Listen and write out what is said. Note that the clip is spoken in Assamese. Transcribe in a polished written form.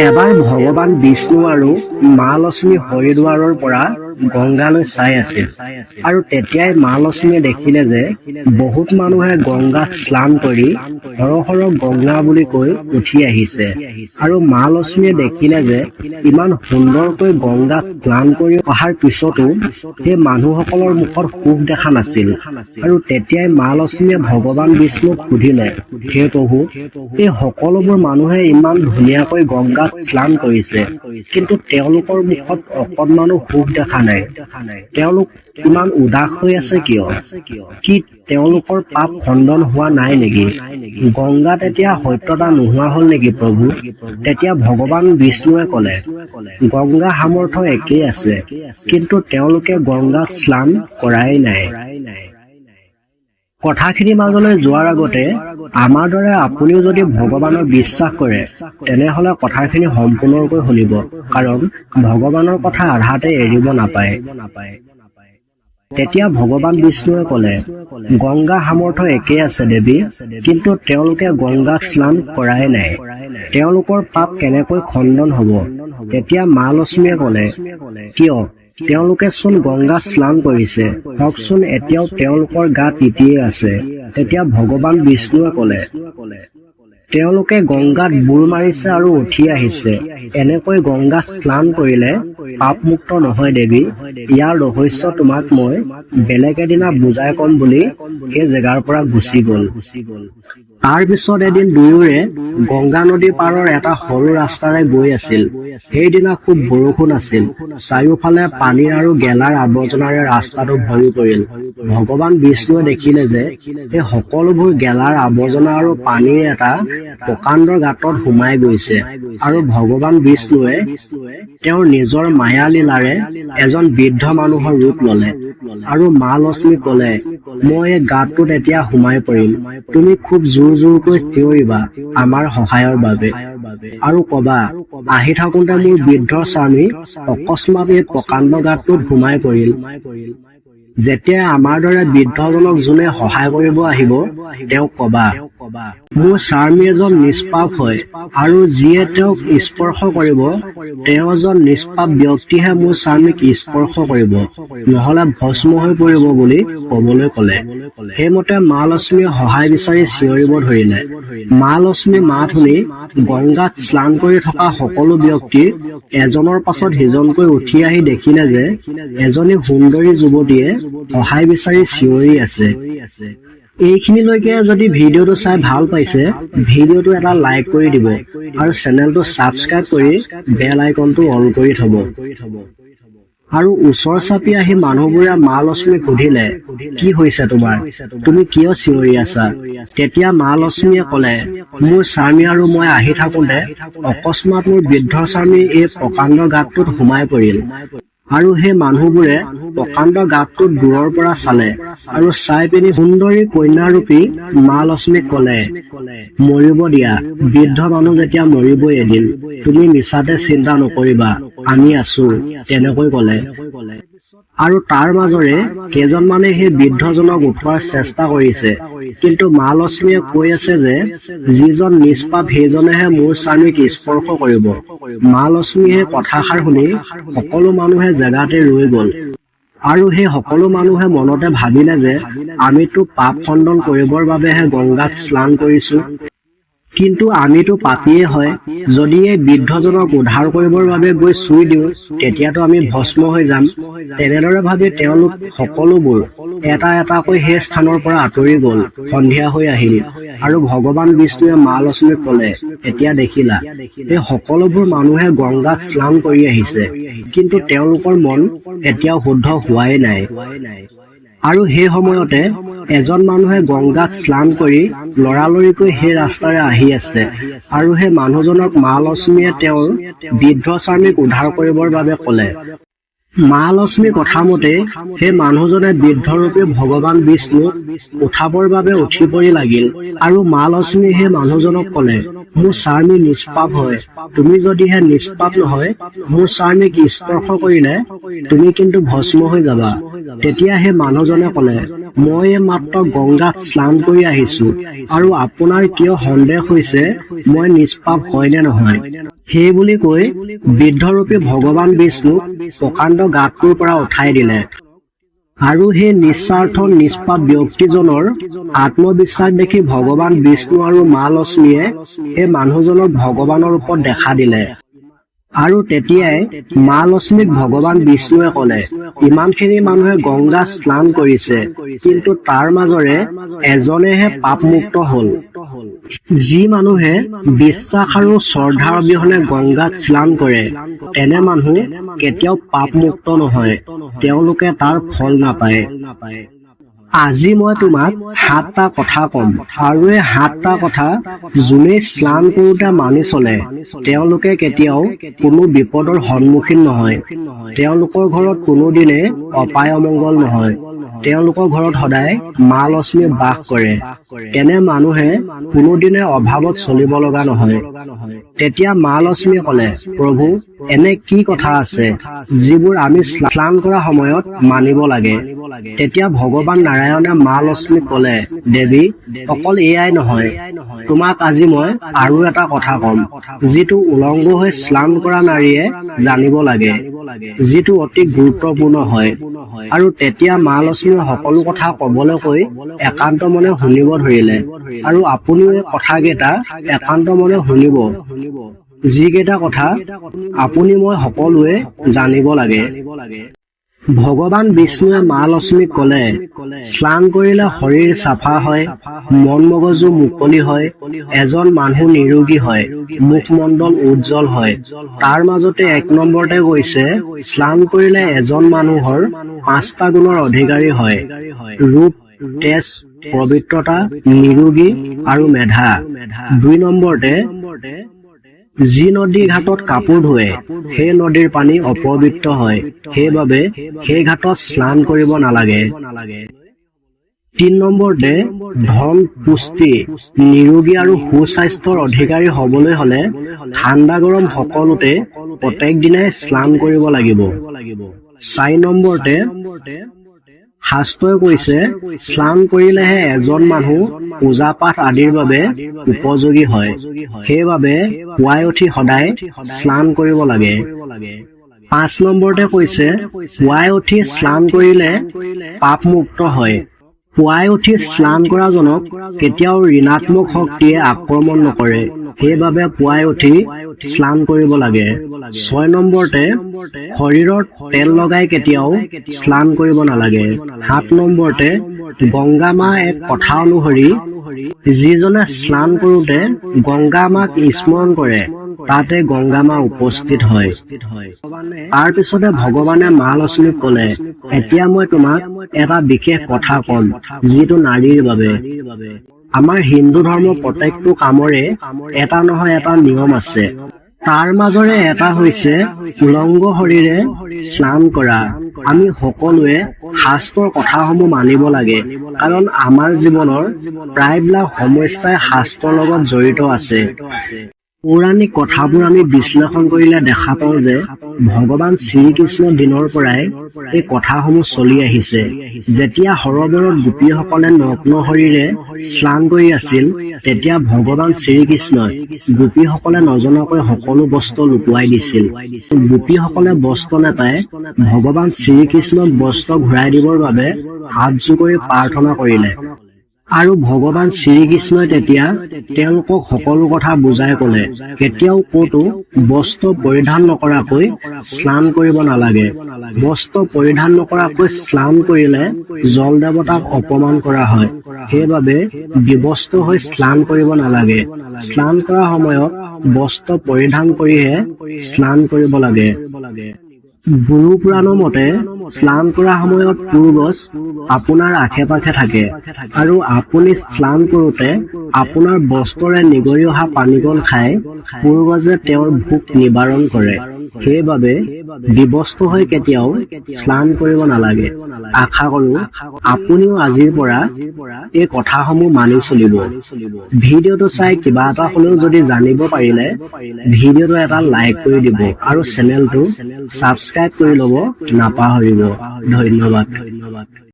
এবাৰ ভগৱান বিষ্ণু আৰু মা লক্ষ্মী হৰিদ্বাৰৰ পৰা গংগালৈ চাই আছিল আৰু তেতিয়াই মা লক্ষ্মীয়ে দেখিলে যে বহুত মানুহে গংগাত স্নান কৰি হৰ হৰ গংগা বুলি কৈ উঠি আহিছে আৰু মা লক্ষ্মীয়ে দেখিলে যে ইমান সুন্দৰকৈ গংগাত স্নান কৰি অহাৰ পিছতো সেই মানুহসকলৰ মুখত সুখ দেখা নাছিল আৰু তেতিয়াই মা লক্ষ্মীয়ে ভগৱান বিষ্ণুক সুধিলে, হে প্ৰভু, এই সকলোবোৰ মানুহে ইমান ধুনীয়াকৈ গংগাত স্নান কৰিছে, কিন্তু তেওঁলোকৰ মুখত অকণমানো সুখ দেখা নাই। তেওঁলোক ইমান উদাস হৈ আছে কিয়? কি তেওঁলোকৰ পাপ খণ্ডন হোৱা নাই নেকি? গংগাত এতিয়া সত্যতা নোহোৱা হল নেকি প্ৰভু? তেতিয়া ভগৱান বিষ্ণুৱে কলে, গংগা সামৰ্থ্য একেই আছে, কিন্তু তেওঁলোকে গংগাত স্নান কৰাই নাই। কথাখিনিৰ মাজলৈ যোৱাৰ আগতে আমাৰ দৰে আপুনিও যদি ভগৱানৰ বিশ্বাস কৰে তেনেহলে কথাখিনি সম্পূৰ্ণকৈ শুনিব, কাৰণ ভগৱানৰ কথা আধাতে এৰিব নাপায়। তেতিয়া ভগৱান বিষ্ণুৱে কলে, গংগা সামৰ্থ্য একেই আছে দেৱী, কিন্তু তেওঁলোকে গংগাত স্নান কৰাই নাই। তেওঁলোকৰ পাপ কেনেকৈ খণ্ডন হব? তেতিয়া মা লক্ষ্মীয়ে কলে, কিয়? তেওঁলোকে চোন গংগাত স্নান কৰিছে, হকচোন এতিয়াও তেওঁলোকৰ গা তিতিয়ে আছে। তেতিয়া ভগৱান বিষ্ণুৱে কলে, তেওঁলোকে গংগাত বুৰ মাৰিছে আৰু উঠি আহিছে। এনেকৈ গংগাত স্নান কৰিলে পাপমুক্ত নহয় দেৱী। ইয়াৰ ৰহস্য তোমাক মই বেলেগ এদিনা বুজাই কম বুলি সেই জেগাৰ পৰা গুচি গল। তাৰ পিছত এদিন দুয়োৰে গংগা নদী পাৰৰ এটা সৰু ৰাস্তাৰে গৈ আছিল। সেইদিনা খুব বৰষুণ আছিল। চাৰিওফালে পানী আৰু গেলাৰ আৱৰ্জনাৰে ৰাস্তাটো ভৰি পৰিল। ভগৱান বিষ্ণুৱে দেখিলে যে এই সকলোবোৰ গেলাৰ আৱৰ্জনা আৰু পানীৰ এটা প্ৰকাণ্ড গাঁতত সোমাই গৈছে, আৰু ভগৱান বিষ্ণুৱে তেওঁৰ নিজৰ মায়া লীলাৰে এজন বৃদ্ধ মানুহৰ ৰূপ ললে আৰু মা লক্ষ্মী কলে, মই এই গাঁতটোত এতিয়া সোমাই পৰিম, তুমি খুব জোৰ জোৰকৈ চিঞৰিবা আমাৰ সহায়ৰ বাবে আৰু কবা, আহি থাকোঁতে মোৰ বৃদ্ধ স্বামী অকস্মাত এই প্ৰকাণ্ড গাঁতটোত সোমাই পৰিল। যেতিয়া আমাৰ দৰে বৃদ্ধজনক যোনে সহায় কৰিব আহিব তেওঁক কবা, মোৰ স্বামী এজন নিষ্পাপ হয় আৰু যিয়ে তেওঁক স্পৰ্শ কৰিব তেওঁ এজন নিষ্পাপ ব্যক্তিহে মোৰ স্বামীক স্পৰ্শ কৰিব, নহলে ভস্ম হৈ পৰিব বুলি কবলৈ কলে। সেইমতে মা লক্ষ্মীয়ে সহায় বিচাৰি চিঞৰিব ধৰিলে। মা লক্ষ্মী মাত শুনি গংগাত স্নান কৰি থকা সকলো ব্যক্তি এজনৰ পাছত সিজনকৈ উঠি আহি দেখিলে যে এজনী সুন্দৰী যুৱতীয়ে সহায় বিচাৰি চিঞৰি আছে। এইখিনিলৈকে যদি ভিডিঅ'টো চাই ভাল পাইছে, ভিডিঅ'টো এটা লাইক কৰি দিব আৰু চেনেলটো ছাবস্ক্ৰাইব কৰি বেল আইকনটো অন কৰি থব। আৰু ওচৰ চাপি আহি মানুহবোৰে মা লক্ষ্মীক সুধিলে, কি হৈছে তোমাৰ? তুমি কিয় চিঞৰি আছা? তেতিয়া মা লক্ষ্মীয়ে কলে, মোৰ স্বামী আৰু মই আহি থাকোঁতে অকস্মাত মোৰ বৃদ্ধ স্বামী এই প্ৰকাণ্ড গাঁতটোত সোমাই পৰিল। আৰু সেই মানুহবোৰে প্ৰকাণ্ড গাঁতটোত দূৰৰ পৰা চালে আৰু চাই পিনি সুন্দৰী কন্যাৰূপী মা লক্ষ্মীক কলে, মৰিব দিয়া, বৃদ্ধ মানুহ যেতিয়া মৰিবই এদিন, তুমি মিছাতে চিন্তা নকৰিবা, আমি আছো, তেনেকৈ কলে। আৰু তাৰ মাজৰে কেইজনমানে সেই বৃদ্ধজনক উঠোৱাৰ চেষ্টা কৰিছে, কিন্তু মা লক্ষ্মীয়ে কৈ আছে যে যিজন নিষ্পাপ সেইজনেহে মোৰ স্বামীক স্পৰ্শ কৰিব। মা লক্ষ্মীয়ে কথাষাৰ শুনি সকলো মানুহে জেগাতে ৰৈ গল আৰু সেই সকলো মানুহে মনতে ভাবিলে যে আমিতো পাপ খণ্ডন কৰিবৰ বাবেহে গংগাত স্নান কৰিছো, কিন্তু আমিতো পাপীয়ে হয়। যদি এই বৃদ্ধজনক উদ্ধাৰ কৰিবৰ বাবে গৈ চুই দিওঁ তেতিয়াতো আমি ভস্ম হৈ যাম। তেনেদৰে ভাবি তেওঁলোক সকলোবোৰ এটা এটাকৈ সেই স্থানৰ পৰা আঁতৰি গল। সন্ধিয়া হৈ আহিল আৰু ভগৱান বিষ্ণুৱে মা লক্ষ্মীক কলে, এতিয়া দেখিলা এই সকলোবোৰ মানুহে গংগাত স্নান কৰি আহিছে, কিন্তু তেওঁলোকৰ মন এতিয়াও শুদ্ধ হোৱাই নাই। আৰু সেই সময়তে এজন মানুহে গংগাত স্নান কৰি লৰালৰিকৈ সেই ৰাস্তাৰে আহি আছে, আৰু সেই মানুহজনক মা লক্ষ্মীয়ে তেওঁৰ বৃদ্ধ স্বামীক উদ্ধাৰ কৰিবৰ বাবে কলে। মা লক্ষ্মীৰ কথা মতে সেই মানুহজনে বৃদ্ধৰূপী ভগৱান বিষ্ণুক উঠাবৰ বাবে উঠি পৰি লাগিল, আৰু মা লক্ষ্মী সেই মানুহজনক কলে, মোৰ স্বামী নিষ্পাপ হয়, তুমি যদিহে নিষ্পাপ নহয়, মোৰ স্বামীক স্পৰ্শ কৰিলে তুমি কিন্তু ভস্ম হৈ যাবা। তেতিয়া সেই মানুহজনে ক'লে, মই মাত্ৰ গংগাত স্নান কৰি আহিছো, আৰু আপোনাৰ কিয় সন্দেহ হৈছে মই নিষ্পাপ হয় নে নহয়? সেই বুলি কৈ বৃদ্ধৰূপী ভগৱান বিষ্ণুক প্ৰকাণ্ড গাতটোৰ পৰা উঠাই দিলে। আৰু সেই নিস্বাৰ্থ নিষ্পাপ ব্যক্তিজনৰ আত্মবিশ্বাস দেখি ভগৱান বিষ্ণু আৰু মা লক্ষ্মীয়ে সেই মানুহজনক ভগৱানৰ ৰূপত দেখা দিলে। আৰু তেতিয়াই মা লক্ষ্মীক ভগৱান বিষ্ণুৱে ক'লে, ইমানখিনি মানুহে গংগা স্নান কৰিছে, কিন্তু তাৰ মাজৰে এজনেহে পাপমুক্ত হ'ল। যি মানুহে বিশ্বাস আৰু শ্ৰদ্ধাৰ অবিহনে গংগাত স্নান কৰে, তেনে মানুহ কেতিয়াও পাপমুক্ত নহয়, তেওঁলোকে তাৰ ফল নাপায়। আজি মই তোমাক 7টা কথা কম, আৰু এই 7টা কথা যোনে স্নান কৰোঁতে মানি চলে, তেওঁলোকে কেতিয়াও কোনো বিপদৰ সন্মুখীন নহয়। তেওঁলোকৰ ঘৰত কোনোদিনে অপায় অমংগল নহয়। তেওঁলোকৰ ঘৰত সদায় মা লক্ষ্মী বাস কৰে। তেনে মানুহে কোনোদিনে অভাৱত চলিব লগা নহয়। তেতিয়া মা লক্ষ্মীয়ে ক'লে, প্ৰভু, এনে কি কথা আছে যিবোৰ আমি স্নান কৰা সময়ত মানিব লাগে? তেতিয়া ভগৱান নাৰায়ণে মা লক্ষ্মীক ক'লে, দেৱী, অকল এয়াই নহয়, তোমাক আজি মই আৰু এটা কথা কম, যিটো উলংগ হৈ স্নান কৰা নাৰীয়ে জানিব লাগে, যিটো অতি গুৰুত্বপূৰ্ণ হয়। আৰু তেতিয়া মা লক্ষ্মীয়ে সকলো কথা কবলৈ কৈ একান্ত মনে শুনিব ধৰিলে। আৰু আপুনিও এই কথাকেইটা একান্ত মনে শুনিব, যিকেইটা কথা আপুনি মই সকলোৱে জানিব লাগে। ভগৱান বিষ্ণুৱে মা লক্ষ্মীক ক'লে, স্নান কৰিলে শৰীৰ চাফা হয়, মন মগজু মুকলি হয়, এজন মানুহ নিৰোগী হয়, মুখমণ্ডল উজ্জ্বল হয়। তাৰ মাজতে 1 নম্বৰতে কৈছে, স্নান কৰিলে এজন মানুহৰ 5টা গুণৰ অধিকাৰী হয়: ৰূপ, তেজ, পবিত্ৰতা, নিৰোগী আৰু মেধা। 2 নম্বৰতে, যি নদী ঘাটত কাপোৰ ধুৱে, সেই নদীৰ পানী অপবিত্ৰ হয়, সেইবাবে সেই ঘাটত স্নান কৰিব নালাগে। 3 নম্বৰতে, ধন, পুষ্টি, নিৰোগী আৰু সুস্বাস্থ্যৰ অধিকাৰী হবলৈ হলে ঠাণ্ডা গৰম সকলোতে প্ৰত্যেক দিনাই স্নান কৰিব লাগিব। 4 নম্বৰতে, শাস্ত্ৰই কৈছে, স্নান কৰিলেহে এজন মানুহ পূজা পাঠ আদিৰ বাবে উপযোগী হয়, সেইবাবে পুৱাই উঠি সদায় স্নান কৰিব লাগে। 5 নম্বৰতে কৈছে, পুৱাই উঠি স্নান কৰিলে পাপমুক্ত হয়। পুৱাই উঠি স্নান কৰা জনক কেতিয়াও ঋণাত্মক শক্তিয়ে আক্ৰমণ নকৰে, সেইবাবে পুৱাই উঠি স্নান কৰিব লাগে। 6 নম্বৰতে, শৰীৰত তেল লগাই কেতিয়াও স্নান কৰিব নালাগে। 7 নম্বৰতে, গংগা মা এক কথা অনুসৰি যিজনে স্নান কৰোঁতে গংগা মাক স্মৰণ কৰে, তাতে গংগা মা উপস্থিত হয়। তাৰ পিছতে ভগৱানে মা লক্ষ্মীক ক'লে, এতিয়া মই তোমাক এটা বিশেষ কথা কম, যিটো নাৰীৰ বাবে। আমাৰ হিন্দু ধৰ্মৰ প্ৰত্যেকটো কামৰে এটা নহয় এটা নিয়ম আছে। তাৰ মাজৰে এটা হৈছে উলংগ শৰীৰে স্নান কৰা। আমি সকলোৱে শাস্ত্ৰৰ কথাসমূহ মানিব লাগে, কাৰণ আমাৰ জীৱনৰ প্ৰায়বিলাক সমস্যাই শাস্ত্ৰৰ লগত জড়িত আছে। পৌৰাণিক কথাবোৰ আমি বিশ্লেষণ কৰিলে দেখা পাওঁ যে ভগৱান শ্ৰীকৃষ্ণৰ দিনৰ পৰাই এই কথাসমূহ চলি আহিছে। যেতিয়া সৰোবৰত গোপীসকলে নগ্ন শৰীৰে স্নান কৰি আছিল, তেতিয়া ভগৱান শ্ৰীকৃষ্ণই গোপীসকলে নজনাকৈ সকলো বস্ত্ৰ লুকুৱাই দিছিল। গোপীসকলে বস্ত্ৰ নাপাই ভগৱান শ্ৰীকৃষ্ণক বস্ত্ৰ ঘূৰাই দিবৰ বাবে হাত জোৰ কৰি প্ৰাৰ্থনা কৰিলে। আৰু ভগৱান শ্ৰীকৃষ্ণই তেতিয়া তেওঁলোকক সকলো কথা বুজাই ক'লে, কেতিয়াও ক'তো বস্ত্ৰ পৰিধান নকৰাকৈ স্নান কৰিব নালাগে। বস্ত্ৰ পৰিধান নকৰাকৈ স্নান কৰিলে জল দেৱতাক অপমান কৰা হয়, সেইবাবে বিবস্ত্ৰ হৈ স্নান কৰিব নালাগে। স্নান কৰাৰ সময়ত বস্ত্ৰ পৰিধান কৰিহে স্নান কৰিব লাগে। গুৰু পুৰাণৰ মতে স্নান কৰা সময়ত পূৰ্বজ আপোনাৰ আশে-পাশে থাকে আৰু আপুনি স্নান কৰোঁতে আপোনাৰ বস্ত্ৰৰে নিগৰি অহা পানীকণ খাই পূৰ্বজে তেওঁৰ ভোক নিবাৰণ কৰে। সেইবাবে বিবস্ত্ৰ হৈ কেতিয়াও স্নান কৰিব নালাগে। আশা কৰোঁ আপুনিও আজিৰ পৰা এই কথাসমূহ মানি চলিব। ভিডিঅ'টো চাই কিবা এটা হ'লেও যদি জানিব পাৰিলে ভিডিঅ'টো এটা লাইক কৰি দিব আৰু চেনেলটো ছাবস্ক্ৰাইব কৰি ল'ব নাপাহৰিব। ধন্যবাদ।